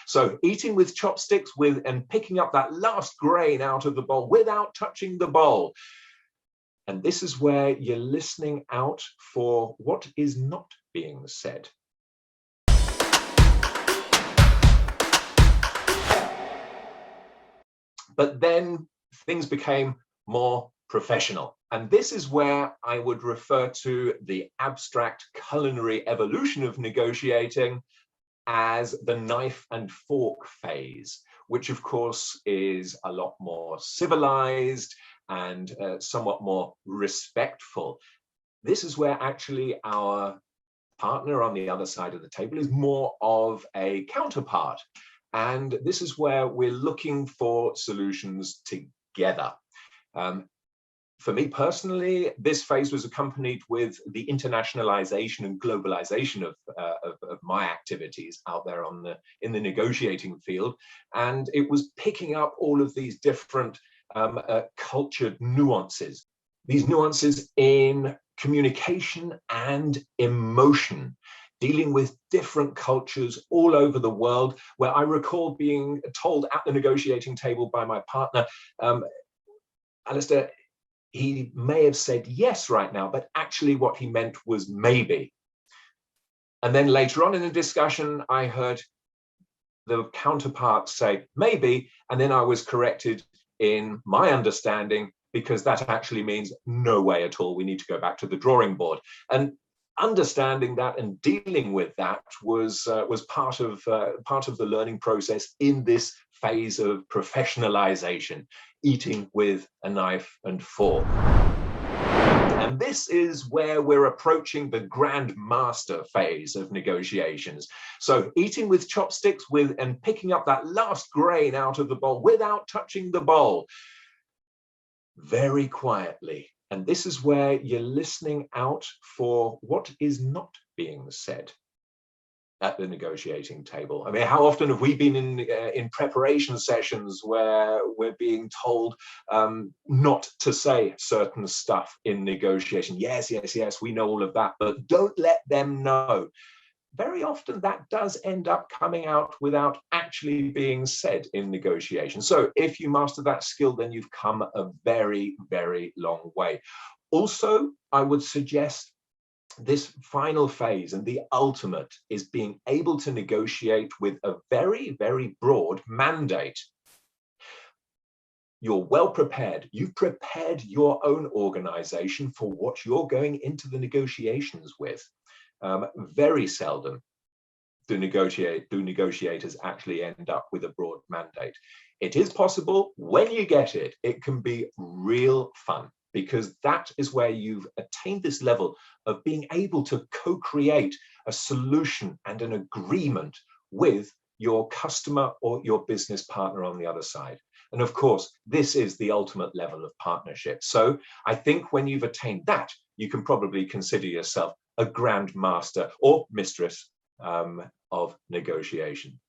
So eating with chopsticks and picking up that last grain out of the bowl without touching the bowl. And this is where you're listening out for what is not being said. But then things became more professional. And this is where I would refer to the abstract culinary evolution of negotiating as the knife and fork phase, which of course is a lot more civilized and somewhat more respectful. This is where actually our partner on the other side of the table is more of a counterpart. And this is where we're looking for solutions together. For me personally, this phase was accompanied with the internationalization and globalization of my activities out there in the negotiating field. And it was picking up all of these different cultured nuances, these nuances in communication and emotion, dealing with different cultures all over the world, where I recall being told at the negotiating table by my partner, Alistar, he may have said yes right now, but actually what he meant was maybe. And then later on in the discussion, I heard the counterpart say maybe, and then I was corrected in my understanding, because that actually means no way at all. We need to go back to the drawing board. And understanding that and dealing with that was part of the learning process in this phase of professionalization, eating with a knife and fork. And this is where we're approaching the grand master phase of negotiations. So eating with chopsticks and picking up that last grain out of the bowl without touching the bowl, very quietly. And this is where you're listening out for what is not being said at the negotiating table. I mean, how often have we been in preparation sessions where we're being told not to say certain stuff in negotiation? Yes, yes, yes, we know all of that, but don't let them know. Very often that does end up coming out without actually being said in negotiation. So if you master that skill, then you've come a very, very long way. Also, I would suggest this final phase and the ultimate is being able to negotiate with a very, very broad mandate. You're well prepared. You've prepared your own organization for what you're going into the negotiations with. Very seldom do negotiators actually end up with a broad mandate. It is possible. When you get it, it can be real fun, because that is where you've attained this level of being able to co-create a solution and an agreement with your customer or your business partner on the other side. And of course, this is the ultimate level of partnership. So I think when you've attained that, you can probably consider yourself a grand master or mistress of negotiation.